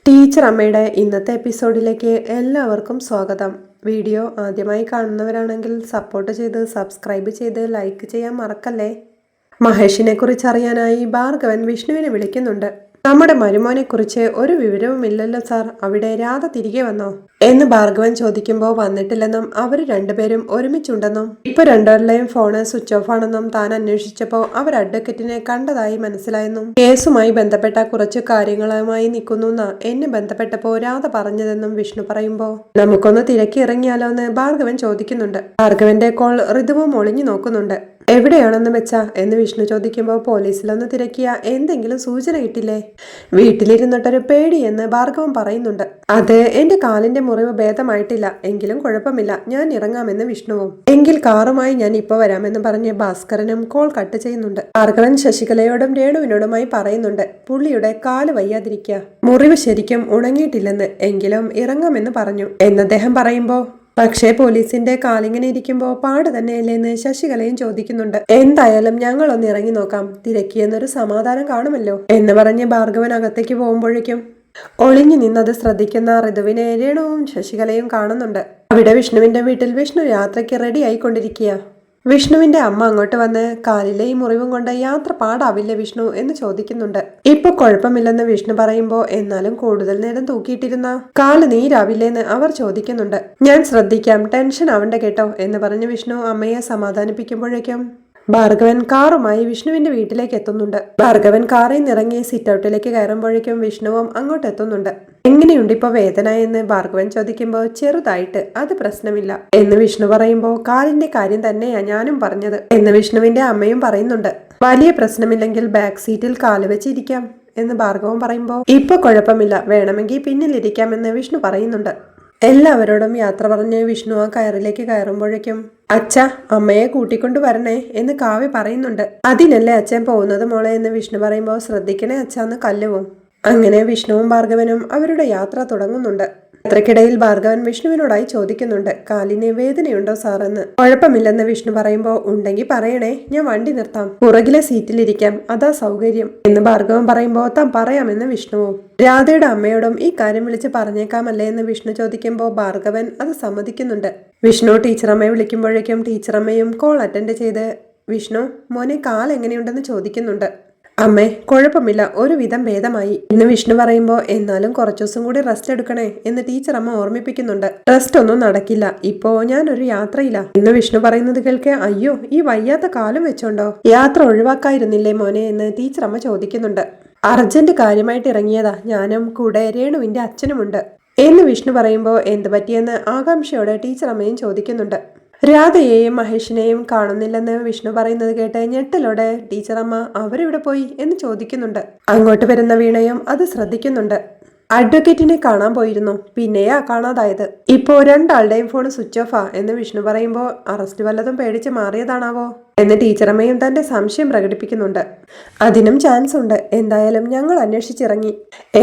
Teacher അമ്മയുടെ ഇന്നത്തെ എപ്പിസോഡിലേക്ക് എല്ലാവർക്കും സ്വാഗതം. വീഡിയോ ആദ്യമായി കാണുന്നവരാണെങ്കിൽ സപ്പോർട്ട് ചെയ്ത് സബ്സ്ക്രൈബ് ചെയ്ത് ലൈക്ക് ചെയ്യാൻ മറക്കല്ലേ. മഹേഷിനെ കുറിച്ച് അറിയാനായി ഭാർഗവൻ വിഷ്ണുവിനെ വിളിക്കുന്നുണ്ട്. നമ്മുടെ മരുമോനെക്കുറിച്ച് ഒരു വിവരവുമില്ലല്ലോ സാർ, അവിടെ രാധ തിരികെ വന്നോ എന്ന് ഭാർഗവൻ ചോദിക്കുമ്പോൾ വന്നിട്ടില്ലെന്നും അവർ രണ്ടുപേരും ഒരുമിച്ചുണ്ടെന്നും ഇപ്പൊ രണ്ടുപേരുടെയും ഫോണ് സ്വിച്ച് ഓഫ് ആണെന്നും താൻ അന്വേഷിച്ചപ്പോൾ അവർ അഡ്വക്കറ്റിനെ കണ്ടതായി മനസ്സിലായെന്നും കേസുമായി ബന്ധപ്പെട്ട കുറച്ചു കാര്യങ്ങളുമായി നിൽക്കുന്നു എന്നെ ബന്ധപ്പെട്ടപ്പോ രാധ പറഞ്ഞതെന്നും വിഷ്ണു പറയുമ്പോൾ നമുക്കൊന്ന് തിരക്കി ഇറങ്ങിയാലോ എന്ന് ഭാർഗവൻ ചോദിക്കുന്നുണ്ട്. ഭാർഗവന്റെ കോൾ ഋതുവും ഒളിഞ്ഞു നോക്കുന്നുണ്ട്. എവിടെയാണെന്ന് വെച്ചാ എന്ന് വിഷ്ണു ചോദിക്കുമ്പോൾ പോലീസിലൊന്ന് തിരക്കിയ എന്തെങ്കിലും സൂചന കിട്ടില്ലേ? വീട്ടിലിരുന്നിട്ടൊരു പേടിയെന്ന് ഭാർഗവൻ പറയുന്നുണ്ട്. അത് എന്റെ കാലിന്റെ മുറിവ് ഭേദമായിട്ടില്ല, എങ്കിലും കുഴപ്പമില്ല, ഞാൻ ഇറങ്ങാമെന്ന് വിഷ്ണുവും. എങ്കിൽ കാറുമായി ഞാൻ ഇപ്പൊ വരാമെന്ന് പറഞ്ഞ് ഭാസ്കരനും കോൾ കട്ട് ചെയ്യുന്നുണ്ട്. ഭാർഗവൻ ശശികലയോടും രേണുവിനോടുമായി പറയുന്നുണ്ട്, പുള്ളിയുടെ കാല് വയ്യാതിരിക്കുക, മുറിവ് ശരിക്കും ഉണങ്ങിയിട്ടില്ലെന്ന്, എങ്കിലും ഇറങ്ങാമെന്ന് പറഞ്ഞു എന്ന് അദ്ദേഹം പറയുമ്പോ പക്ഷേ പോലീസിന്റെ കാലിങ്ങനെ ഇരിക്കുമ്പോ പാട് തന്നെയല്ലേന്ന് ശശികലയും ചോദിക്കുന്നുണ്ട്. എന്തായാലും ഞങ്ങളൊന്ന് ഇറങ്ങി നോക്കാം, തിരക്കിയെന്നൊരു സമാധാനം കാണുമല്ലോ എന്ന് പറഞ്ഞ് ഭാർഗവൻ അകത്തേക്ക് പോകുമ്പോഴേക്കും ഒളിഞ്ഞു നിന്നത് ശ്രദ്ധിക്കുന്ന ഋതുവിനെ രേണുവും ശശികലയും കാണുന്നുണ്ട്. അവിടെ വിഷ്ണുവിന്റെ വീട്ടിൽ വിഷ്ണു യാത്രയ്ക്ക് റെഡി ആയിക്കൊണ്ടിരിക്കുക. വിഷ്ണുവിന്റെ അമ്മ അങ്ങോട്ട് വന്ന് കാലിലെ ഈ മുറിവും കൊണ്ട് യാത്ര പാടാവില്ലേ വിഷ്ണു എന്ന് ചോദിക്കുന്നുണ്ട്. ഇപ്പൊ കുഴപ്പമില്ലെന്ന് വിഷ്ണു പറയുമ്പോ എന്നാലും കൂടുതൽ നേരം തൂക്കിയിട്ടിരുന്ന കാല് നീരാവില്ലേന്ന് അവർ ചോദിക്കുന്നുണ്ട്. ഞാൻ ശ്രദ്ധിക്കാം, ടെൻഷൻ ആവണ്ട കേട്ടോ എന്ന് പറഞ്ഞ് വിഷ്ണു അമ്മയെ സമാധാനിപ്പിക്കുമ്പോഴേക്കും ഭാർഗവൻ കാറുമായി വിഷ്ണുവിന്റെ വീട്ടിലേക്ക് എത്തുന്നുണ്ട്. ഭാർഗവൻ കാറിൽ നിന്നിറങ്ങി സിറ്റ് ഔട്ടിലേക്ക് കയറുമ്പോഴേക്കും വിഷ്ണുവും അങ്ങോട്ട് എത്തുന്നുണ്ട്. എങ്ങനെയുണ്ട് ഇപ്പൊ വേദന എന്ന് ഭാർഗവൻ ചോദിക്കുമ്പോൾ ചെറുതായിട്ട്, അത് പ്രശ്നമില്ല എന്ന് വിഷ്ണു പറയുമ്പോൾ കാലിന്റെ കാര്യം തന്നെയാ ഞാനും പറഞ്ഞത് എന്ന് വിഷ്ണുവിന്റെ അമ്മയും പറയുന്നുണ്ട്. വലിയ പ്രശ്നമില്ലെങ്കിൽ ബാക്ക് സീറ്റിൽ കാല് വെച്ചിരിക്കാം എന്ന് ഭാർഗവൻ പറയുമ്പോൾ ഇപ്പൊ കുഴപ്പമില്ല, വേണമെങ്കിൽ പിന്നിലിരിക്കാമെന്ന് വിഷ്ണു പറയുന്നുണ്ട്. എല്ലാവരോടും യാത്ര പറഞ്ഞ് വിഷ്ണു ആ കയറിലേക്ക് കയറുമ്പോഴേക്കും അച്ഛ അമ്മയെ കൂട്ടിക്കൊണ്ടു വരണേ എന്ന് കാവ്യ പറയുന്നുണ്ട്. അതിനല്ലേ അച്ഛൻ പോകുന്നത് മോളെ എന്ന് വിഷ്ണു പറയുമ്പോൾ ശ്രദ്ധിക്കണേ അച്ഛന്ന് കല്ലുവും. അങ്ങനെ വിഷ്ണുവും ഭാർഗവനും അവരുടെ യാത്ര തുടങ്ങുന്നുണ്ട്. യാത്രക്കിടയിൽ ഭാർഗവൻ വിഷ്ണുവിനോടായി ചോദിക്കുന്നുണ്ട്, കാലിന് വേദനയുണ്ടോ സാറെന്ന്. കുഴപ്പമില്ലെന്ന് വിഷ്ണു പറയുമ്പോൾ ഉണ്ടെങ്കിൽ പറയണേ, ഞാൻ വണ്ടി നിർത്താം, പുറകിലെ സീറ്റിലിരിക്കാം, അതാ സൗകര്യം എന്ന് ഭാർഗവൻ പറയുമ്പോൾ താൻ പറയാമെന്ന് വിഷ്ണുവും. രാധയുടെ അമ്മയോടും ഈ കാര്യം വിളിച്ച് പറഞ്ഞേക്കാമല്ലേ എന്ന് വിഷ്ണു ചോദിക്കുമ്പോൾ ഭാർഗവൻ അത് സമ്മതിക്കുന്നുണ്ട്. വിഷ്ണു ടീച്ചറമ്മയെ വിളിക്കുമ്പോഴേക്കും ടീച്ചറമ്മയും കോൾ അറ്റൻഡ് ചെയ്ത് വിഷ്ണു മോനെ കാൽ എങ്ങനെയുണ്ടെന്ന് ചോദിക്കുന്നുണ്ട്. അമ്മേ കുഴപ്പമില്ല, ഒരുവിധം ഭേദമായി എന്ന് വിഷ്ണു പറയുമ്പോൾ എന്നാലും കുറച്ചു ദിവസം കൂടി റെസ്റ്റ് എടുക്കണേ എന്ന് ടീച്ചർ അമ്മ ഓർമ്മിപ്പിക്കുന്നുണ്ട്. റെസ്റ്റ് ഒന്നും നടക്കില്ല, ഇപ്പോ ഞാനൊരു യാത്രയില്ല എന്ന് വിഷ്ണു പറയുന്നത് കേൾക്കെ അയ്യോ ഈ വയ്യാത്ത കാലം വെച്ചോണ്ടോ യാത്ര ഒഴിവാക്കായിരുന്നില്ലേ മോനെ എന്ന് ടീച്ചർ അമ്മ ചോദിക്കുന്നുണ്ട്. അർജന്റ് കാര്യമായിട്ട് ഇറങ്ങിയതാ, ഞാനും കൂടെ രേണുവിന്റെ അച്ഛനുമുണ്ട് എന്ന് വിഷ്ണു പറയുമ്പോൾ എന്ത് പറ്റിയെന്ന് ആകാംക്ഷയോടെ ടീച്ചർ അമ്മയും ചോദിക്കുന്നുണ്ട്. രാധയെയും മഹേഷിനെയും കാണുന്നില്ലെന്ന് വിഷ്ണു പറയുന്നത് കേട്ട് ഞെട്ടലോടെ ടീച്ചറമ്മ അവരെവിടെ പോയി എന്ന് ചോദിക്കുന്നുണ്ട്. അങ്ങോട്ട് വരുന്ന വീണയും അത് ശ്രദ്ധിക്കുന്നുണ്ട്. അഡ്വക്കേറ്റിനെ കാണാൻ പോയിരുന്നു, പിന്നെയാ കാണാതായത്. ഇപ്പോ രണ്ടാളുടെയും ഫോൺ സ്വിച്ച് ഓഫാ എന്ന് വിഷ്ണു പറയുമ്പോൾ അറസ്റ്റ് വല്ലതും പേടിച്ച് മാറിയതാണാവോ എന്ന് ടീച്ചറമ്മയും തന്റെ സംശയം പ്രകടിപ്പിക്കുന്നുണ്ട്. അതിനും ചാൻസ് ഉണ്ട്, എന്തായാലും ഞങ്ങൾ അന്വേഷിച്ചിറങ്ങി,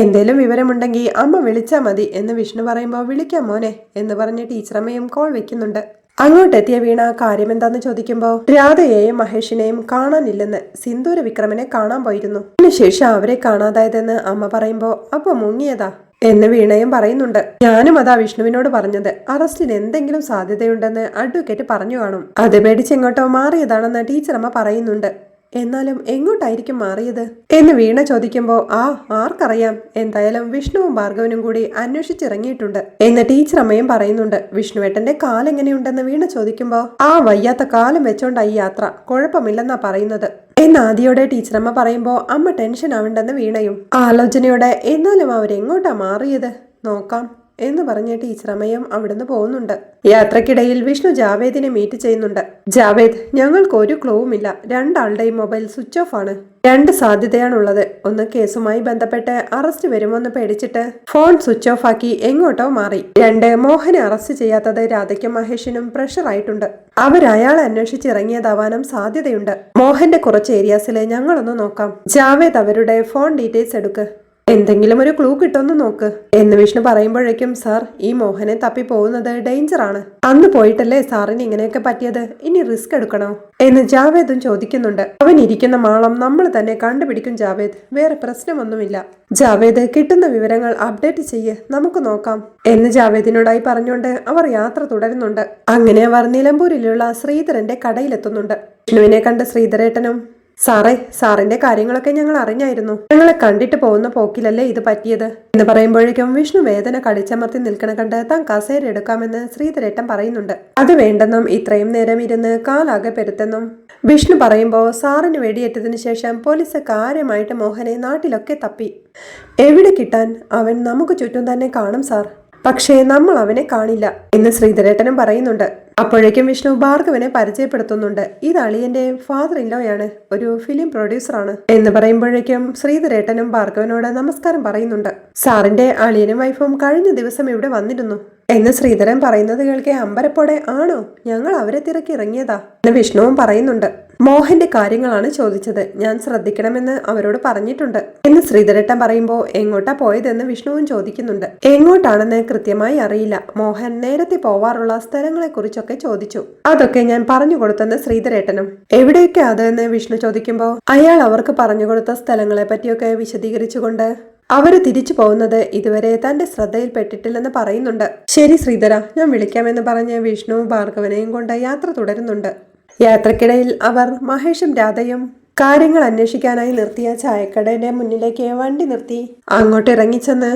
എന്തേലും വിവരമുണ്ടെങ്കിൽ അമ്മ വിളിച്ചാ മതി എന്ന് വിഷ്ണു പറയുമ്പോൾ വിളിക്കാം മോനെ എന്ന് പറഞ്ഞ് ടീച്ചറമ്മയും കോൾ വെക്കുന്നുണ്ട്. അങ്ങോട്ടെത്തിയ വീണ കാര്യമെന്താന്ന് ചോദിക്കുമ്പോൾ രാധയെയും മഹേഷിനെയും കാണാനില്ലെന്ന്, സിന്ദൂര വിക്രമനെ കാണാൻ പോയിരുന്നു, അതിനുശേഷം അവരെ കാണാതായതെന്ന് അമ്മ പറയുമ്പോൾ അപ്പൊ മുങ്ങിയതാ എന്ന് വീണയും പറയുന്നുണ്ട്. ഞാനും അതാ വിഷ്ണുവിനോട് പറഞ്ഞത്, അറസ്റ്റിന് എന്തെങ്കിലും സാധ്യതയുണ്ടെന്ന് അഡ്വക്കേറ്റ് പറഞ്ഞു കാണും, അത് പേടിച്ച് എങ്ങോട്ടോ മാറിയതാണെന്ന് ടീച്ചറമ്മ പറയുന്നുണ്ട്. എന്നാലും എങ്ങോട്ടായിരിക്കും മാറിയത് എന്ന് വീണ ചോദിക്കുമ്പോൾ ആർക്കറിയാം, എന്തായാലും വിഷ്ണുവും ഭാർഗവനും കൂടി അന്വേഷിച്ചിറങ്ങിയിട്ടുണ്ട് എന്ന് ടീച്ചറമ്മയും പറയുന്നുണ്ട്. വിഷ്ണുവേട്ടന്റെ കാലെങ്ങനെയുണ്ടെന്ന് വീണ ചോദിക്കുമ്പോൾ വയ്യാത്ത കാലം വെച്ചോണ്ടായി യാത്ര, കുഴപ്പമില്ലെന്നാ പറയുന്നത് എന്ന് ആദ്യയോടെ ടീച്ചറമ്മ പറയുമ്പോൾ അമ്മ ടെൻഷൻ ആവണ്ടെന്ന് വീണയും ആലോചനയോടെ എന്നാലും അവരെങ്ങോട്ടാ മാറിയത് നോക്കാം എന്ന് പറഞ്ഞ ടീച്ചറമ്മയും അവിടുന്ന് പോകുന്നുണ്ട്. യാത്രക്കിടയിൽ വിഷ്ണു ജാവേദിനെ മീറ്റ് ചെയ്യുന്നുണ്ട്. ജാവേദ്, ഞങ്ങൾക്ക് ഒരു ക്ലൂവുമില്ല, രണ്ടാളുടെയും മൊബൈൽ സ്വിച്ച് ഓഫ് ആണ്. രണ്ട് സാധ്യതയാണുള്ളത്, ഒന്ന് കേസുമായി ബന്ധപ്പെട്ട് അറസ്റ്റ് വരുമോന്ന് പേടിച്ചിട്ട് ഫോൺ സ്വിച്ച് ഓഫ് ആക്കി എങ്ങോട്ടോ മാറി, രണ്ട് മോഹനെ അറസ്റ്റ് ചെയ്യാത്തത് രാധയ്ക്കും മഹേഷിനും പ്രഷർ ആയിട്ടുണ്ട്, അവരയാളെ അന്വേഷിച്ചിറങ്ങിയതാവാനും സാധ്യതയുണ്ട്. മോഹന്റെ കുറച്ച് ഏരിയാസിലെ ഞങ്ങളൊന്ന് നോക്കാം, ജാവേദ് അവരുടെ ഫോൺ ഡീറ്റെയിൽസ് എടുക്ക് എന്തെങ്കിലും ഒരു ക്ലൂ കിട്ടുമെന്ന് നോക്ക് എന്ന് വിഷ്ണു പറയുമ്പോഴേക്കും സാർ ഈ മോഹനെ തപ്പി പോകുന്നത് ഡേഞ്ചർ ആണ്. അന്ന് പോയിട്ടല്ലേ സാറിന് ഇങ്ങനെയൊക്കെ പറ്റിയത്, ഇനി റിസ്ക് എടുക്കണോ എന്ന് ജാവേദും ചോദിക്കുന്നുണ്ട്. അവൻ ഇരിക്കുന്ന മാളം നമ്മൾ തന്നെ കണ്ടുപിടിക്കും ജാവേദ്, വേറെ പ്രശ്നമൊന്നുമില്ല. ജാവേദ് കിട്ടുന്ന വിവരങ്ങൾ അപ്ഡേറ്റ് ചെയ്യ്, നമുക്ക് നോക്കാം എന്ന് ജാവേദിനോടായി പറഞ്ഞുകൊണ്ട് അവർ യാത്ര തുടരുന്നുണ്ട്. അങ്ങനെ അവർ നിലമ്പൂരിലുള്ള ശ്രീധരന്റെ കടയിലെത്തുന്നുണ്ട്. വിഷ്ണുവിനെ കണ്ട ശ്രീധരേട്ടനും സാറേ, സാറിന്റെ കാര്യങ്ങളൊക്കെ ഞങ്ങൾ അറിഞ്ഞായിരുന്നു. ഞങ്ങളെ കണ്ടിട്ട് പോകുന്ന പോക്കിലല്ലേ ഇത് പറ്റിയത് എന്ന് പറയുമ്പോഴേക്കും വിഷ്ണു വേദന കടിച്ചമർത്തി നിൽക്കണ കണ്ട് താൻ കസേര എടുക്കാമെന്ന് ശ്രീധരേട്ടൻ പറയുന്നുണ്ട്. അത് വേണ്ടെന്നും ഇത്രയും നേരം ഇരുന്ന് കാലാകെ പെരുത്തെന്നും വിഷ്ണു പറയുമ്പോൾ സാറിന് വെടിയേറ്റതിനു ശേഷം പോലീസ് കാര്യമായിട്ട് മോഹനെ നാട്ടിലൊക്കെ തപ്പി. എവിടെ കിട്ടാൻ, അവൻ നമുക്ക് ചുറ്റും തന്നെ കാണും സാർ, പക്ഷേ നമ്മൾ അവനെ കാണില്ല എന്ന് ശ്രീധരേട്ടനും പറയുന്നുണ്ട്. അപ്പോഴേക്കും വിഷ്ണു ഭാർഗവനെ പരിചയപ്പെടുത്തുന്നുണ്ട്. ഇത് അളിയന്റെ ഫാദർ ഇല്ലോയാണ്, ഒരു ഫിലിം പ്രൊഡ്യൂസറാണ് എന്ന് പറയുമ്പോഴേക്കും ശ്രീധരേട്ടനും ഭാർഗവനോട് നമസ്കാരം പറയുന്നുണ്ട്. സാറിന്റെ അളിയനും വൈഫും കഴിഞ്ഞ ദിവസം ഇവിടെ വന്നിരുന്നു എന്ന് ശ്രീധരൻ പറയുന്നത് കേൾക്കെ അമ്പരപ്പോടെ ആണോ, ഞങ്ങൾ അവരെ തിരക്കി ഇറങ്ങിയതാ എന്ന് വിഷ്ണുവും പറയുന്നുണ്ട്. മോഹന്റെ കാര്യങ്ങളാണ് ചോദിച്ചത്, ഞാൻ ശ്രദ്ധിക്കണമെന്ന് അവരോട് പറഞ്ഞിട്ടുണ്ട് എന്ന് ശ്രീധരേട്ടൻ പറയുമ്പോൾ എങ്ങോട്ടാ പോയതെന്ന് വിഷ്ണുവും ചോദിക്കുന്നുണ്ട്. എങ്ങോട്ടാണെന്ന് കൃത്യമായി അറിയില്ല, മോഹൻ നേരത്തെ പോവാറുള്ള സ്ഥലങ്ങളെ കുറിച്ചൊക്കെ ചോദിച്ചു, അതൊക്കെ ഞാൻ പറഞ്ഞു കൊടുത്തെന്ന് ശ്രീധരേട്ടനും. എവിടെയൊക്കെ അതെന്ന് വിഷ്ണു ചോദിക്കുമ്പോൾ അയാൾ അവർക്ക് പറഞ്ഞു കൊടുത്ത സ്ഥലങ്ങളെ പറ്റിയൊക്കെ വിശദീകരിച്ചുകൊണ്ട് അവര് തിരിച്ചു പോകുന്നത് ഇതുവരെ തന്റെ ശ്രദ്ധയിൽപ്പെട്ടിട്ടില്ലെന്ന് പറയുന്നുണ്ട്. ശരി ശ്രീധര, ഞാൻ വിളിക്കാമെന്ന് പറഞ്ഞ് വിഷ്ണു ഭാർഗവനെയും കൊണ്ട് യാത്ര തുടരുന്നുണ്ട്. യാത്രക്കിടയിൽ അവർ മഹേഷും രാധയും കാര്യങ്ങൾ അന്വേഷിക്കാനായി നിർത്തിയ ചായക്കടയുടെ മുന്നിലേക്ക് വണ്ടി നിർത്തി. അങ്ങോട്ട് ഇറങ്ങിച്ചെന്ന്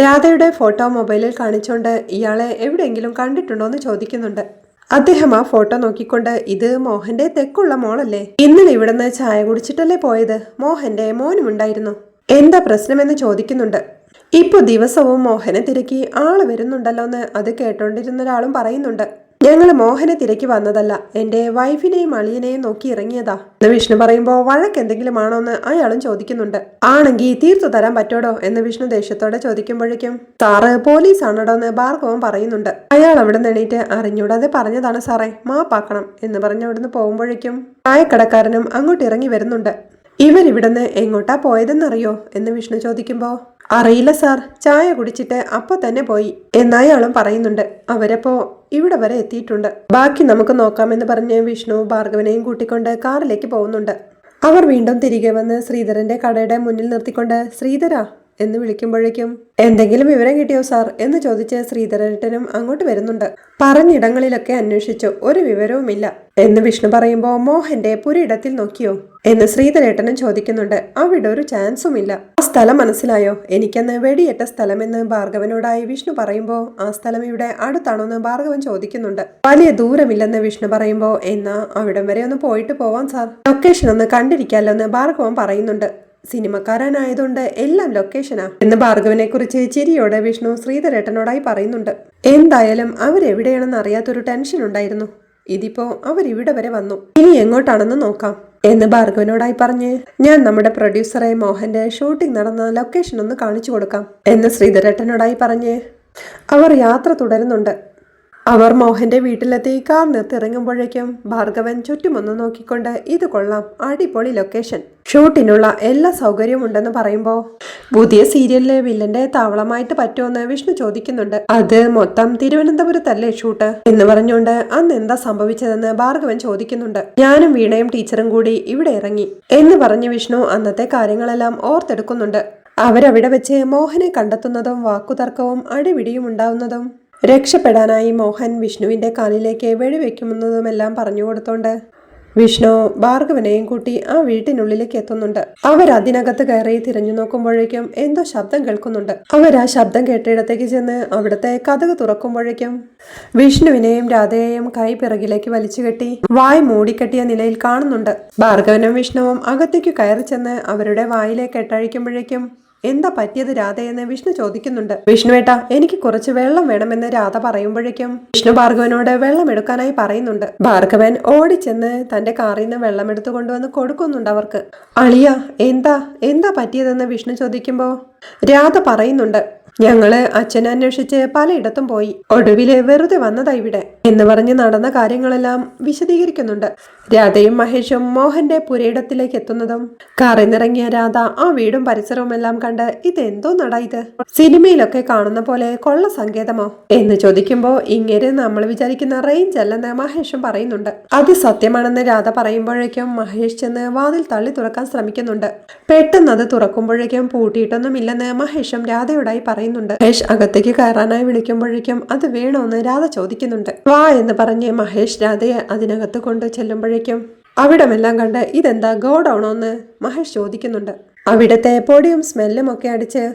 രാധയുടെ ഫോട്ടോ മൊബൈലിൽ കാണിച്ചുകൊണ്ട് ഇയാളെ എവിടെയെങ്കിലും കണ്ടിട്ടുണ്ടോന്ന് ചോദിക്കുന്നുണ്ട്. അദ്ദേഹം ആ ഫോട്ടോ നോക്കിക്കൊണ്ട് ഇത് മോഹന്റെ തെക്കുള്ള മോളല്ലേ, ഇന്നലെ ഇവിടുന്ന് ചായ കുടിച്ചിട്ടല്ലേ പോയത്, മോഹന്റെ മോനുമുണ്ടായിരുന്നു, എന്താ പ്രശ്നമെന്ന് ചോദിക്കുന്നുണ്ട്. ഇപ്പൊ ദിവസവും മോഹനെ തിരക്കി ആള് വരുന്നുണ്ടല്ലോന്ന് അത് കേട്ടോണ്ടിരുന്ന ഒരാളും പറയുന്നുണ്ട്. ഞങ്ങള് മോഹനെ തിരക്കി വന്നതല്ല, എന്റെ വൈഫിനെയും അളിയനെയും നോക്കി ഇറങ്ങിയതാ എന്ന് വിഷ്ണു പറയുമ്പോൾ വഴക്ക് എന്തെങ്കിലും ആണോ എന്ന് അയാളും ചോദിക്കുന്നുണ്ട്. ആണെങ്കിൽ തീർത്തു തരാൻ പറ്റോടോ എന്ന് വിഷ്ണു ദേഷ്യത്തോടെ ചോദിക്കുമ്പോഴേക്കും സാറ് പോലീസ് ആണോടോ എന്ന് ഭാർഗവൻ പറയുന്നുണ്ട്. അയാൾ അവിടെ എണീറ്റ് അറിഞ്ഞൂടാതെ പറഞ്ഞതാണ് സാറേ, മാപ്പാക്കണം എന്ന് പറഞ്ഞ് അവിടുന്ന് പോകുമ്പോഴേക്കും ചായക്കടക്കാരനും അങ്ങോട്ട് ഇറങ്ങി വരുന്നുണ്ട്. ഇവരിവിടുന്ന് എങ്ങോട്ടാ പോയതെന്നറിയോ എന്ന് വിഷ്ണു ചോദിക്കുമ്പോ അറിയില്ല സാർ, ചായ കുടിച്ചിട്ട് അപ്പൊ തന്നെ പോയി എന്നയാളും പറയുന്നുണ്ട്. അവരപ്പോ ഇവിടെ വരെ എത്തിയിട്ടുണ്ട്, ബാക്കി നമുക്ക് നോക്കാമെന്ന് പറഞ്ഞ് വിഷ്ണു ഭാർഗവനെയും കൂട്ടിക്കൊണ്ട് കാറിലേക്ക് പോകുന്നുണ്ട്. അവർ വീണ്ടും തിരികെ വന്ന് ശ്രീധരന്റെ കടയുടെ മുന്നിൽ നിർത്തിക്കൊണ്ട് ശ്രീധര എന്ന് വിളിക്കുമ്പോഴേക്കും എന്തെങ്കിലും വിവരം കിട്ടിയോ സാർ എന്ന് ചോദിച്ച് ശ്രീധരേട്ടനും അങ്ങോട്ട് വരുന്നുണ്ട്. പറഞ്ഞിടങ്ങളിലൊക്കെ അന്വേഷിച്ചു, ഒരു വിവരവുമില്ല എന്ന് വിഷ്ണു പറയുമ്പോൾ മോഹന്റെ പുരയിടത്തിൽ നോക്കിയോ എന്ന് ശ്രീധരേട്ടനും ചോദിക്കുന്നുണ്ട്. അവിടെ ഒരു ചാൻസും ഇല്ല. ആ സ്ഥലം മനസ്സിലായോ, എനിക്കെന്ന് വെടിയേറ്റ സ്ഥലമെന്ന് ഭാർഗവനോടായി വിഷ്ണു പറയുമ്പോൾ ആ സ്ഥലം ഇവിടെ അടുത്താണോന്ന് ഭാർഗവൻ ചോദിക്കുന്നുണ്ട്. വലിയ ദൂരമില്ലെന്ന് വിഷ്ണു പറയുമ്പോൾ എന്നാ അവിടം വരെ ഒന്ന് പോയിട്ട് പോവാം സാർ, ലൊക്കേഷൻ ഒന്ന് കണ്ടിരിക്കാമല്ലോ എന്ന് ഭാർഗവൻ പറയുന്നുണ്ട്. സിനിമക്കാരനായതുകൊണ്ട് എല്ലാം ലൊക്കേഷനാ എന്ന് ഭാർഗവനെ കുറിച്ച് ചിരിയോടെ വിഷ്ണു ശ്രീധരേട്ടനോടായി പറയുന്നുണ്ട്. എന്തായാലും അവരെവിടെയാണെന്ന് അറിയാത്തൊരു ടെൻഷൻ ഉണ്ടായിരുന്നു, ഇതിപ്പോ അവരിവിടെ വരെ വന്നു, ഇനി എങ്ങോട്ടാണെന്ന് നോക്കാം എന്ന് ഭാർഗവനോടായി പറഞ്ഞ് ഞാൻ നമ്മുടെ പ്രൊഡ്യൂസറെ മോഹന്റെ ഷൂട്ടിംഗ് നടന്ന ലൊക്കേഷൻ ഒന്ന് കാണിച്ചു കൊടുക്കാം എന്ന് ശ്രീധരേട്ടനോടായി പറഞ്ഞ് അവർ യാത്ര തുടരുന്നുണ്ട്. അവർ മോഹന്റെ വീട്ടിലെത്തി കാർ നിർത്തിറങ്ങുമ്പോഴേക്കും ഭാർഗവൻ ചുറ്റുമൊന്ന് നോക്കിക്കൊണ്ട് ഇത് കൊള്ളാം, അടിപൊളി ലൊക്കേഷൻ, ഷൂട്ടിനുള്ള എല്ലാ സൗകര്യവും ഉണ്ടെന്ന് പറയുമ്പോൾ പുതിയ സീരിയലിലെ വില്ലന്റെ താവളമായിട്ട് പറ്റുമെന്ന് വിഷ്ണു ചോദിക്കുന്നുണ്ട്. അത് മൊത്തം തിരുവനന്തപുരത്തല്ലേ ഷൂട്ട് എന്ന് പറഞ്ഞുകൊണ്ട് അന്ന് എന്താ സംഭവിച്ചതെന്ന് ഭാർഗവൻ ചോദിക്കുന്നുണ്ട്. ഞാനും വീണയും ടീച്ചറും കൂടി ഇവിടെ ഇറങ്ങി എന്ന് പറഞ്ഞ് വിഷ്ണു അന്നത്തെ കാര്യങ്ങളെല്ലാം ഓർത്തെടുക്കുന്നുണ്ട്. അവരവിടെ വെച്ച് മോഹനെ കണ്ടെത്തുന്നതും വാക്കുതർക്കവും അടിപിടിയും ഉണ്ടാവുന്നതും രക്ഷപ്പെടാനായി മോഹൻ വിഷ്ണുവിന്റെ കാലിലേക്ക് വെടിവെക്കുമെന്നതുമെല്ലാം പറഞ്ഞു കൊടുത്തോണ്ട് വിഷ്ണു ഭാർഗവനെയും കൂട്ടി ആ വീട്ടിനുള്ളിലേക്ക് എത്തുന്നുണ്ട്. അവർ അതിനകത്ത് കയറി തിരഞ്ഞു നോക്കുമ്പോഴേക്കും എന്തോ ശബ്ദം കേൾക്കുന്നുണ്ട്. അവർ ആ ശബ്ദം കേട്ടിടത്തേക്ക് ചെന്ന് അവിടുത്തെ കതക് തുറക്കുമ്പോഴേക്കും വിഷ്ണുവിനെയും രാധയെയും കൈ പിറകിലേക്ക് വലിച്ചു കെട്ടി വായ് മൂടിക്കെട്ടിയ നിലയിൽ കാണുന്നുണ്ട്. ഭാർഗവനും വിഷ്ണുവും അകത്തേക്ക് കയറി ചെന്ന് അവരുടെ വായിലേക്ക് എട്ടഴിക്കുമ്പോഴേക്കും എന്താ പറ്റിയത് രാധയെന്ന് വിഷ്ണു ചോദിക്കുന്നുണ്ട്. വിഷ്ണുവേട്ടാ, എനിക്ക് കുറച്ച് വെള്ളം വേണമെന്ന് രാധ പറയുമ്പോഴേക്കും വിഷ്ണു ഭാർഗവനോട് വെള്ളം എടുക്കാനായി പറയുന്നുണ്ട്. ഭാർഗവൻ ഓടിച്ചെന്ന് തന്റെ കാറിൽ നിന്ന് വെള്ളം എടുത്തു കൊണ്ടുവന്ന് കൊടുക്കുന്നുണ്ട് അവർക്ക്. അളിയ എന്താ പറ്റിയതെന്ന് വിഷ്ണു ചോദിക്കുമ്പോ രാധ പറയുന്നുണ്ട്. ഞങ്ങള് അച്ഛനെ അന്വേഷിച്ച് പലയിടത്തും പോയി, ഒടുവില് വെറുതെ വന്നതാ ഇവിടെ എന്ന് പറഞ്ഞ് നടന്ന കാര്യങ്ങളെല്ലാം വിശദീകരിക്കുന്നുണ്ട്. രാധയും മഹേഷും മോഹന്റെ പുരയിടത്തിലേക്ക് എത്തുന്നതും കാറിൽ നിന്നിറങ്ങിയ രാധ ആ വീടും പരിസരവും എല്ലാം കണ്ട് ഇതെന്തോ നടാ ഇത്, സിനിമയിലൊക്കെ കാണുന്ന പോലെ കൊള്ള സങ്കേതമോ എന്ന് ചോദിക്കുമ്പോ ഇങ്ങനെ നമ്മൾ വിചാരിക്കുന്ന റേഞ്ച് അല്ലെന്ന് മഹേഷും പറയുന്നുണ്ട്. അത് സത്യമാണെന്ന് രാധ പറയുമ്പോഴേക്കും മഹേഷ് ചെന്ന് വാതിൽ തള്ളി തുറക്കാൻ ശ്രമിക്കുന്നുണ്ട്. പെട്ടെന്ന് അത് തുറക്കുമ്പോഴേക്കും പൂട്ടിയിട്ടൊന്നുമില്ലെന്ന് മഹേഷും രാധയോടായി പറയുന്നുണ്ട്. മഹേഷ് അകത്തേക്ക് കയറാനായി വിളിക്കുമ്പോഴേക്കും അത് വേണോന്ന് രാധ ചോദിക്കുന്നുണ്ട്. വാ എന്ന് പറഞ്ഞ് മഹേഷ് രാധയെ അതിനകത്ത് കൊണ്ട് ചെല്ലുമ്പോഴേക്കും അവിടമെല്ലാം കണ്ട് ഇതെന്താ ഗോഡൌണോന്ന് മഹേഷ് ചോദിക്കുന്നുണ്ട്. അവിടത്തെ പൊടിയും സ്മെല്ലും ഒക്കെ അടിച്ച്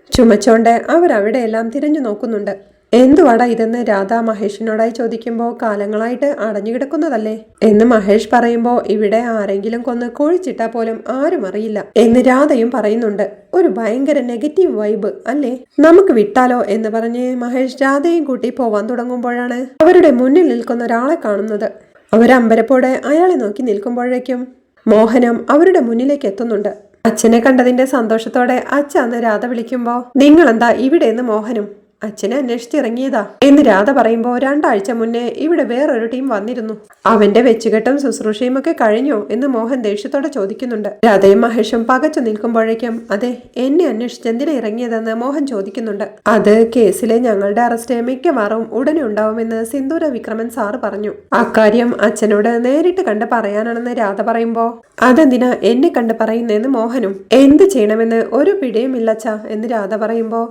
ചുമച്ചോണ്ട് അവരവിടെയെല്ലാം തിരിഞ്ഞു നോക്കുന്നുണ്ട്. എന്തുവാടാ ഇതെന്ന് രാധ മഹേഷിനോടായി ചോദിക്കുമ്പോൾ കാലങ്ങളായിട്ട് അടഞ്ഞു കിടക്കുന്നതല്ലേ എന്ന് മഹേഷ് പറയുമ്പോൾ ഇവിടെ ആരെങ്കിലും കൊന്ന് കുഴിച്ചിട്ടാ പോലും ആരും അറിയില്ല എന്ന് രാധയും പറയുന്നുണ്ട്. ഒരു ഭയങ്കര നെഗറ്റീവ് വൈബ് അല്ലേ, നമുക്ക് വിട്ടാലോ എന്ന് പറഞ്ഞ് മഹേഷ് രാധയും കൂട്ടി പോവാൻ തുടങ്ങുമ്പോഴാണ് അവരുടെ മുന്നിൽ നിൽക്കുന്ന ഒരാളെ കാണുന്നത്. അവരമ്പരപ്പോടെ അയാളെ നോക്കി നിൽക്കുമ്പോഴേക്കും മോഹനം അവരുടെ മുന്നിലേക്ക് എത്തുന്നുണ്ട്. അച്ഛനെ കണ്ടതിന്റെ സന്തോഷത്തോടെ അച്ഛ അന്ന് രാധ വിളിക്കുമ്പോ നിങ്ങളെന്താ ഇവിടെ എന്ന് മോഹനും അച്ഛനെ അന്വേഷിച്ചിറങ്ങിയതാ എന്ന് രാധ പറയുമ്പോ 2 ആഴ്ച മുന്നേ ഇവിടെ വേറൊരു ടീം വന്നിരുന്നു, അവന്റെ വെച്ചുകെട്ടും ശുശ്രൂഷയും ഒക്കെ കഴിഞ്ഞോ എന്ന് മോഹൻ ദേഷ്യത്തോടെ ചോദിക്കുന്നുണ്ട്. രാധയും മഹേഷും പകച്ചു നിൽക്കുമ്പോഴേക്കും അതെ, എന്നെ അന്വേഷിച്ച് എന്തിനാ ഇറങ്ങിയതെന്ന് മോഹൻ ചോദിക്കുന്നുണ്ട്. അത് കേസിലെ ഞങ്ങളുടെ അറസ്റ്റ് മിക്കവാറും ഉടനെ ഉണ്ടാവുമെന്ന് സിന്ദൂര വിക്രമൻ സാറ് പറഞ്ഞു. അക്കാര്യം അച്ഛനോട് നേരിട്ട് കണ്ട് പറയാനാണെന്ന് രാധ പറയുമ്പോ അതെന്തിനാ എന്നെ കണ്ട് പറയുന്നതെന്ന് മോഹനും. എന്ത് ചെയ്യണമെന്ന് ഒരു പിടിയുമില്ലച്ച എന്ന് രാധ പറയുമ്പോ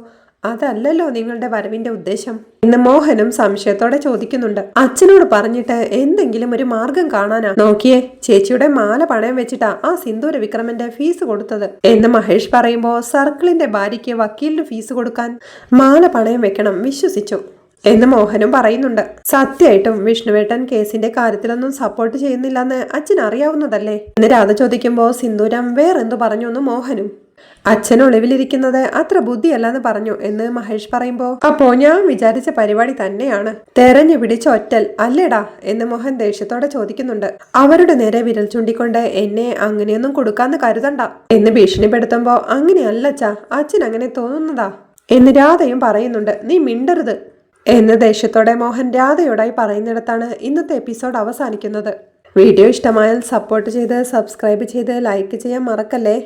അതല്ലല്ലോ നിങ്ങളുടെ വരവിന്റെ ഉദ്ദേശം എന്ന് മോഹനും സംശയത്തോടെ ചോദിക്കുന്നുണ്ട്. അച്ഛനോട് പറഞ്ഞിട്ട് എന്തെങ്കിലും ഒരു മാർഗം കാണാനാ. നോക്കിയേ, ചേച്ചിയുടെ മാല പണയം വെച്ചിട്ടാ ആ സിന്ദൂര വിക്രമന്റെ ഫീസ് കൊടുത്തത് എന്ന് മഹേഷ് പറയുമ്പോ സർക്കിളിന്റെ ഭാര്യയ്ക്ക് വക്കീലിന് ഫീസ് കൊടുക്കാൻ മാല പണയം വെക്കണം വിശ്വസിച്ചു എന്ന് മോഹനും പറയുന്നുണ്ട്. സത്യമായിട്ടും വിഷ്ണുവേട്ടൻ കേസിന്റെ കാര്യത്തിലൊന്നും സപ്പോർട്ട് ചെയ്യുന്നില്ലെന്ന് അച്ഛൻ അറിയാവുന്നതല്ലേ എന്ന് രാധ ചോദിക്കുമ്പോ സിന്ദൂരം വേറെന്തു പറഞ്ഞു എന്ന് മോഹനും. അച്ഛൻ ഒളിവിലിരിക്കുന്നത് അത്ര ബുദ്ധിയല്ലെന്ന് പറഞ്ഞു എന്ന് മഹേഷ് പറയുമ്പോ അപ്പോ ഞാൻ വിചാരിച്ച പരിപാടി തന്നെയാണ്, തെരഞ്ഞു പിടിച്ച ഒറ്റൽ അല്ലേടാ എന്ന് മോഹൻ ദേഷ്യത്തോടെ ചോദിക്കുന്നുണ്ട്. അവരുടെ നേരെ വിരൽ ചൂണ്ടിക്കൊണ്ട് എന്നെ അങ്ങനെയൊന്നും കൊടുക്കാന്ന് കരുതണ്ട എന്ന് ഭീഷണിപ്പെടുത്തുമ്പോ അങ്ങനെയല്ലച്ചാ, അച്ഛൻ അങ്ങനെ തോന്നുന്നതാ എന്ന് രാധയും പറയുന്നുണ്ട്. നീ മിണ്ടരുത് എന്ന് ദേഷ്യത്തോടെ മോഹൻ രാധയോടായി പറയുന്നിടത്താണ് ഇന്നത്തെ എപ്പിസോഡ് അവസാനിക്കുന്നത്. വീഡിയോ ഇഷ്ടമായാൽ സപ്പോർട്ട് ചെയ്ത് സബ്സ്ക്രൈബ് ചെയ്ത് ലൈക്ക് ചെയ്യാൻ മറക്കല്ലേ.